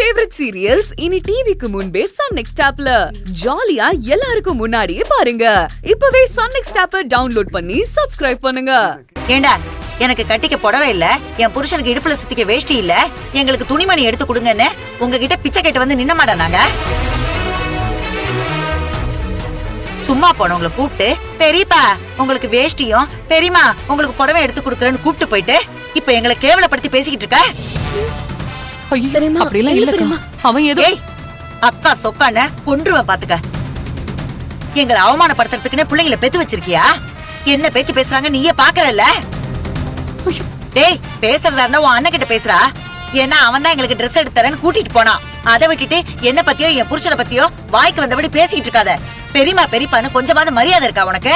Favourite serials இனி டிவிக்கு முன்பே சன் நெக்ஸ்ட் ஆப்ல ஜாலியா எல்லாருக்கும் முன்னாடியே பாருங்க. இப்பவே சன் நெக்ஸ்ட் ஆப்பை டவுன்லோட் பண்ணி சப்ஸ்கிரைப் பண்ணுங்க. ஏண்டா எனக்கு கட்டிக்க புடவை இல்ல, என் புருஷனுக்கு இடுப்புல சுத்திக்க வேஷ்டி இல்ல, எங்களுக்கு துணிமணி எடுத்து கொடுங்கன்னு உங்ககிட்ட பிச்சை கேட்டு வந்து நின்ன மாட்டானாங்க. சும்மா போனவங்களை கூப்பிட்டு பெரியப்பா உங்களுக்கு வேஷ்டியும் பெரியமா உங்களுக்கு புடவை எடுத்து கொடுக்குறேன்னு கூப்பிட்டு போயிட்டு இப்ப எங்களை கேவலப்படுத்தி பேசிக்கிட்டு இருக்க. அக்கா சொக்கான கொன்றுவ பாத்துக்க. எங்களை அவமானப்படுத்துறதுக்குன்னு பிள்ளைங்களை பெத்து வச்சிருக்கியா? என்ன பேச்சு பேசுறாங்க நீயே பாக்குறல்ல? டேய் பேசுறதா இருந்தா உன் அண்ணன் கிட்ட பேசுறா. ஏன்னா அவன் தான் எங்களுக்கு ட்ரெஸ் எடுத்து தரேன்னு கூட்டிட்டு போனான். அதை விட்டுட்டு என்ன பத்தியோ என் புருஷனை பத்தியோ வாய்க்கு வந்தபடி பேசிட்டு இருக்காத. பெரியமா பெரியப்பான்னு கொஞ்சமாவது மரியாதை இருக்கா உனக்கு?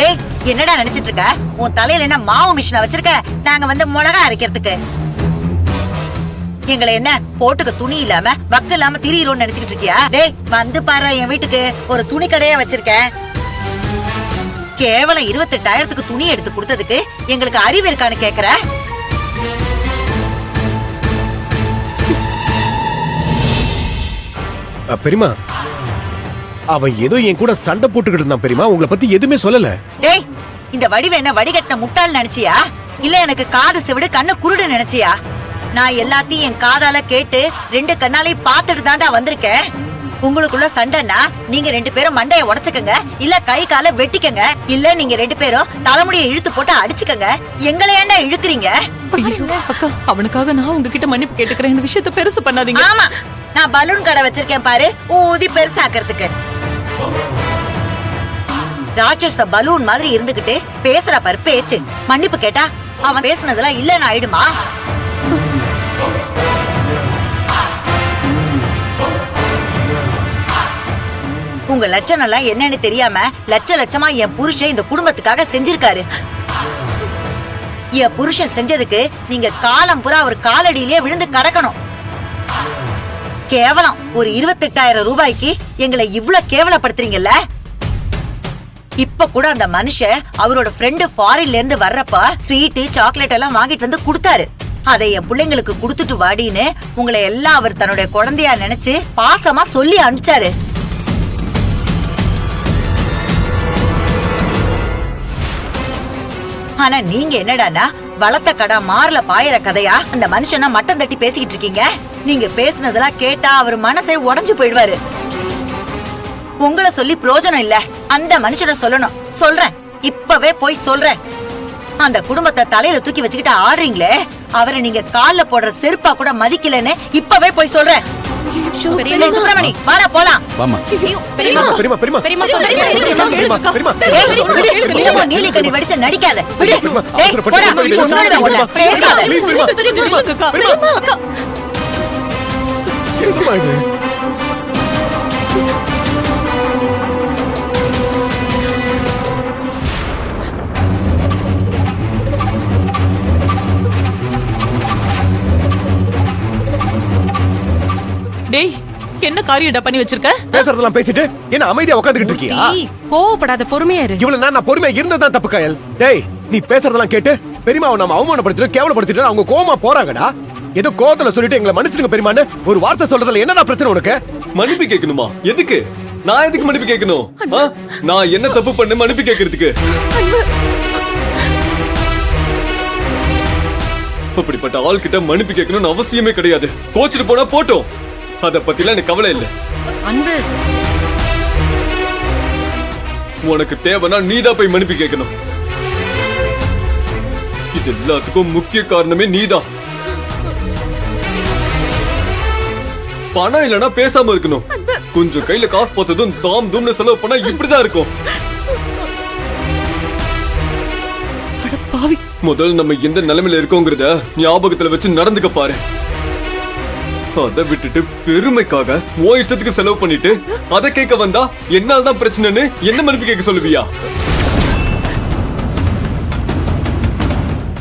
டேய் என்னடா நினைச்சிட்டு இருக்க? உன் தலையில என்ன மாவு மிஷினா வச்சிருக்க? நாங்க வந்து மிளகா அரைக்கிறதுக்கு. எங்களை என்ன போட்டுக்க துணி இல்லாம வக்கு இல்லாம திரியிரோன்னு நினைச்சுக்கிட்டு இருக்கியா? டேய் வந்து பாரு, என் வீட்டுக்கு ஒரு துணி கடையா வச்சிருக்கேன். கேவலம் 28,000க்கு துணி எடுத்து கொடுத்ததுக்கு எங்களுக்கு அறிவு இருக்கான்னு கேக்குற? பெரியமா அவன் ஏதோ என் கூட சண்டை போட்டுக்கிட்டு இருந்தான் பெரியமா, உங்களை பத்தி எதுவுமே சொல்லல. டேய் இந்த வடிவ என்ன வடிகட்டின முட்டாள் நினைச்சியா? இல்ல எனக்கு காது செவிடு கண்ணு குருடு நினைச்சியா? நான் எல்லாத்தையும் என் காதால கேட்டு 2 கண்ணாலையும் பாத்துட்டு தாண்டா வந்திருக்கேன். உங்களுக்குள்ள சண்டைன்னா நீங்க 2 பேரும் மண்டைய உடைச்சுக்கங்க, இல்ல கை கால வெட்டிக்கங்க, இல்ல நீங்க 2 பேரும் தலைமுடியை இழுத்து போட்டு அடிச்சுக்கங்க. எங்களை ஏன்டா இழுக்குறீங்க? அக்கா அவனுக்காக நான் உங்ககிட்ட மன்னிப்பு கேட்டுக்கிறேன். இந்த விஷயத்தை பெருசு பண்ணாதீங்க. ஆமா நான் பலூன் கடை வச்சிருக்கேன் பாரு, ஊதி பெருசாக்கிறதுக்கு. ராட்சச பலூன் மாதிரி இருந்துகிட்டு பேசுற பாரு பேச்சு. மன்னிப்பு கேட்டா அவன் பேசுனதெல்லாம் இல்லன்னு ஆயிடுமா? உங்க லட்சணம் எல்லாம் என்னன்னு தெரியாம லட்சமா என் புருஷன் இந்த குடும்பத்துக்காக செஞ்சிருக்காரு. என் புருஷன் செஞ்சதுக்கு நீங்க காலம் புறா ஒரு காலடியிலேயே விழுந்து கடக்கணும். கேவலம் ஒரு 28,000 ரூபாய்க்கு எங்களை இவ்வளவு கேவலப்படுத்துறீங்கல்ல. இப்ப கூட அந்த மனுஷன் அவரோட ஃப்ரெண்டு ஃபாரின்ல இருந்து வர்றப்ப ஸ்வீட் சாக்லேட் எல்லாம் வாங்கிட்டு வந்து கொடுத்தாரு. அதை என் பிள்ளைங்களுக்கு குடுத்துட்டு வாடின்னு உங்களை எல்லாம் அவர் தன்னுடைய குழந்தையா நினைச்சு பாசமா சொல்லி அனுப்பிச்சாரு. ஆனா நீங்க என்னடானா வளர்த்த கடா மாறல பாயிர கதையா அந்த மனுஷனா மட்டம் தட்டி பேசிக்கிட்டு இருக்கீங்க. நீங்க பேசுனதெல்லாம் கேட்டா அவர் மனசே உடைஞ்சு போயிடுவாரு. உங்களை சொல்லி பிரயோஜனம் இல்ல, அந்த மனுஷனை சொல்லணும். சொல்றேன், இப்பவே போய் சொல்றேன். அந்த குடும்பத்தை தலையில தூக்கி வச்சுக்கிட்டு ஆடுறீங்களே, அவரை நீங்க கால்ல போடுற செருப்பா கூட மதிக்கலன்னு இப்பவே போய் சொல்றேன். சுப்பிரமணி வாடா போலாம். நீலி கண்ணி வடிச்ச நடிக்காத. டேய் என்ன காரியடா பண்ணி வச்சிருக்க? பேசுறதெல்லாம் பேசிட்டு என்ன அமைதியா உட்கார்ந்துகிட்டு இருக்கியா? கோவப்படாத, பொறுமையா இரு. இவ்வளவு நான் பொறுமையா இருந்ததான் தப்பு கயல். டேய் நீ பேசுறதெல்லாம் கேட்டு பெரியமாவை நம்ம அவமானப்படுத்திட்டு கேவலப்படுத்திட்டு அவங்க கோவமா போறாங்கடா. ஏதோ கோவத்துல சொல்லிட்டு எங்களை மன்னிச்சிருங்க பெரியமான்னு ஒரு வார்த்தை சொல்றதுல என்னடா பிரச்சனை உனக்கு? மன்னிப்பு கேட்கணுமா? எதுக்கு? நான் எதுக்கு மன்னிப்பு கேட்கணும்? நான் என்ன தப்பு பண்ண மன்னிப்பு கேட்கறதுக்கு? அப்படிப்பட்ட ஆள் கிட்ட மன்னிப்பு கேட்கணும்னு அவசியமே கிடையாது. கோச்சிட்டு போனா போட்டோம், அத பத்திலாம் எனக்கு கவலை இல்ல. அன்பு உனக்கு தேவைன்னா நீதான் போய் மன்னிப்பு கேட்கணும். இது எல்லாத்துக்கும் முக்கிய காரணமே நீதான். பணம் இல்லனா பேசாம இருக்கணும். கொஞ்சம் கையில காசு பார்த்ததும் தாம் தூம்னு செலவு பண்ணா இப்படிதான் இருக்கும். முதல்ல நம்ம எந்த நிலைமையில இருக்கோங்கிறத ஞாபகத்துல வச்சு நடந்துக்க பாரு. அதை விட்டுட்டு பெருமைக்காக ஓ இஷ்டத்துக்கு செலவு பண்ணிட்டு அதை கேட்க வந்தா என்னால்தான் பிரச்சனைன்னு என்ன மன்னிப்பு கேட்க சொல்லுவியா?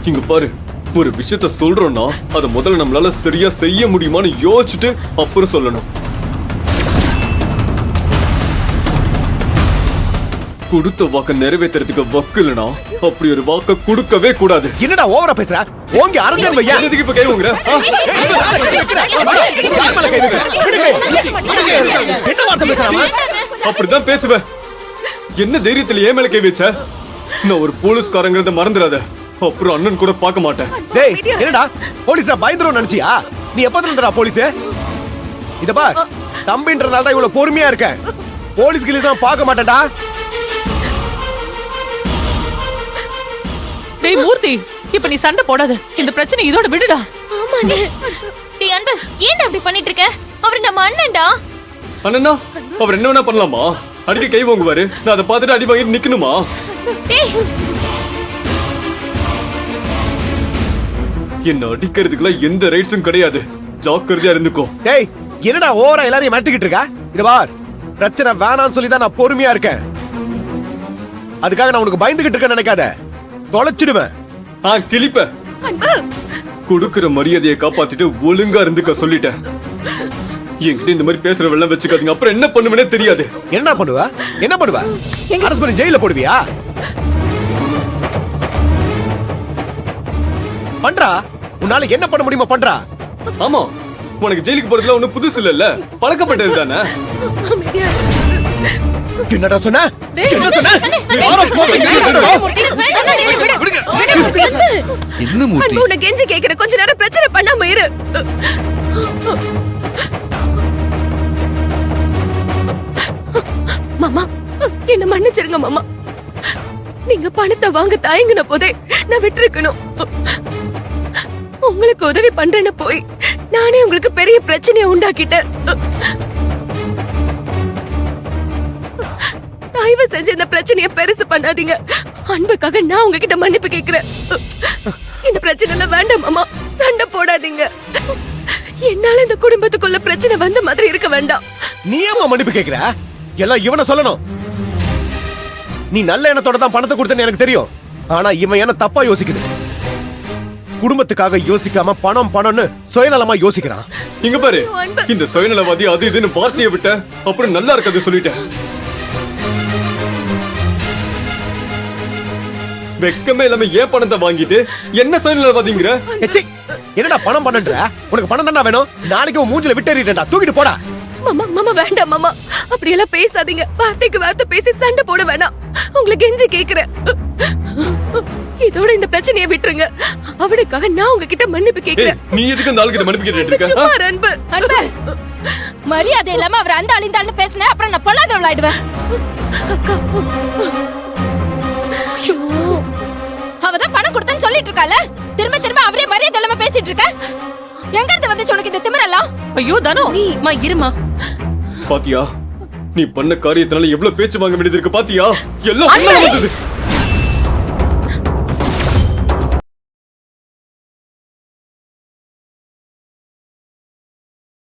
இங்க பாரு, ஒரு விஷயத்த சொல்றோம்னா அதை முதல்ல நம்மளால சரியா செய்ய முடியுமான்னு யோசிச்சுட்டு அப்புறம் சொல்லணும். கொடுத்த வாக்க நிறைவேத்துறதுக்கு வக்கு இல்லனா அப்படி ஒரு வாக்க கொடுக்கவே கூடாது. என்னடா ஓவரா பேசுற? ஓங்கி அரங்கன் வையா. எதுக்கு இப்ப கை வாங்குற? என்ன வார்த்தை பேசுறாமா? அப்படிதான் பேசுவேன். என்ன தைரியத்துல ஏன் மேல கை வச்ச? நான் ஒரு போலீஸ்காரங்கிறத மறந்துடாத. அப்புறம் அண்ணன் கூட பார்க்க மாட்டேன். டேய் என்னடா போலீஸ்ல பயந்துரும் நினைச்சியா? நீ எப்பத்துல இருந்தடா போலீஸ்? இத பார், தம்பின்றனால தான் இவ்வளவு பொறுமையா இருக்க. போலீஸ் கிளீஸ் பார்க்க மாட்டேன்டா. டேய் மூர்த்தி, இப்ப நீ சண்டை போடாத. இந்த பிரச்சனை இதோட விடுடா. ஆமாங்க. டேய் அன்பு, ஏன்டா அப்படி பண்ணிட்டு இருக்க? அவர் நம்ம அண்ணன்டா. அண்ணனா அவர் என்ன வேணா பண்ணலாமா? அடிக்க கை வாங்குவாரு. நான் அதை பார்த்துட்டு அடி வாங்கிட்டு நிக்கணுமா? டேய் என்ன அடிக்கிறதுக்குலாம் எந்த ரைட்ஸும் கிடையாது. ஜாக்கிரதையா இருந்துக்கோ. டேய் என்னடா ஓவரா எல்லாரையும் மிரட்டிக்கிட்டு இருக்க? இத பார், பிரச்சனை வேணாம்னு சொல்லி தான் நான் பொறுமையா இருக்கேன். அதுக்காக நான் உனக்கு பயந்துகிட்டு இருக்கேன்னு நினைக்காத. தொலைச்சிடுவேன். கிளிப்ப கொடுக்கிற மரியாதையை காப்பாத்திட்டு ஒழுங்கா இருந்துக்க சொல்லிட்டேன். என்கிட்ட இந்த மாதிரி பேசுற வெள்ளம் வச்சுக்காதீங்க. அப்புறம் என்ன பண்ணுவேனே தெரியாது. என்ன பண்ணுவ? என்ன பண்ணுவ? அரசு பண்ணி ஜெயில போடுவியா? பண்றா, உன்னால என்ன பண்ண முடியுமா பண்றா. ஆமா, உனக்கு ஜெயிலுக்கு போறதுல ஒண்ணு புதுசு இல்ல, பழக்கப்பட்டது தானே. என்னடா சொன்ன? என்ன சொன்ன? என்ன மூர்த்தி? அன்பு, உன்னை கெஞ்சி கேக்குற, கொஞ்ச நேரம் பிரச்சனை பண்ணாம இரு. மாமா, என்ன மன்னிச்சிருங்க மாமா. நீங்க பணத்தை வாங்க தயங்கின போதே நான் விட்டுருக்கணும். உங்களுக்கு உதவி பண்றேன்னு போய் நானே உங்களுக்கு பெரிய பிரச்சனையை உண்டாக்கிட்டேன். தயவு செஞ்சு இந்த பிரச்சனையை பெருசு பண்ணாதீங்க. அன்புக்காக நான் உங்ககிட்ட மன்னிப்பு கேக்குறேன். இந்த பிரச்சனை வேண்டாம் மாமா, சண்டை போடாதீங்க. என்னால இந்த குடும்பத்துக்குள்ள பிரச்சனை வந்த மாதிரி இருக்க வேண்டாம். நீ ஏமா மன்னிப்பு கேக்குற? எல்லாம் இவனை சொல்லணும். நீ நல்ல எண்ணத்தோட தான் பணத்தை கொடுத்தேன்னு எனக்கு தெரியும். ஆனா இவன் என்ன தப்பா யோசிக்குது. குடும்பத்துக்காக யோசிக்காம பணம் பணம்னு சுயநலமா யோசிக்கிறான். இங்க பாரு, இந்த சுயநலவாதி அது இதுன்னு வார்த்தையை விட்ட அப்புறம் நல்லா இருக்காது சொல்லிட்டேன். வெக்கமே இல்லாம ஏன் பணத்தை வாங்கிட்டு என்ன சுயநலவாதிங்கிற? எச்சி, என்னடா பணம் பண்ணன்ற? உனக்கு பணம் தானே வேணும்? நாளைக்கு உன் மூஞ்சில விட்டேறிட்டேன்டா, தூக்கிட்டு போடா. மாமா மாமா வேண்டாம் மாமா, அப்படி எல்லாம் பேசாதீங்க. வார்த்தைக்கு வார்த்தை பேசி சண்டை போட வேணாம். உங்களுக்கு கெஞ்சி கேக்குறேன், இதோட இந்த பிரச்சனையை விட்டுருங்க. அவனுக்காக நான் உங்ககிட்ட மன்னிப்பு கேக்குறேன். நீ எதுக்கு அந்த ஆளுகிட்ட மன்னிப்பு கேட்டுட்டு இருக்க? சும்மா இரு அன்பு. அன்பு, மரியாதை இல்லாம அவர் அந்த ஆளிந்தான்னு பேசினேன், அப்புறம் நான் பொல்லாதவள் ஆயிடுவேன். அக்கா, அவதான் பணம் கொடுத்தேன்னு சொல்லிட்டு இருக்கால, திரும்ப திரும்ப அவரே மரியாதை இல்லாம பேசிட்டு இருக்க. எங்க இருந்து வந்துச்சு உனக்கு இந்த திமிரெல்லாம்? ஐயோ தனோ, மா இருமா. பாத்தியா, நீ பண்ண காரியத்தினால எவ்வளவு பேச்சு வாங்க வேண்டியது இருக்கு பாத்தியா? எல்லாம் உன்னால வந்தது.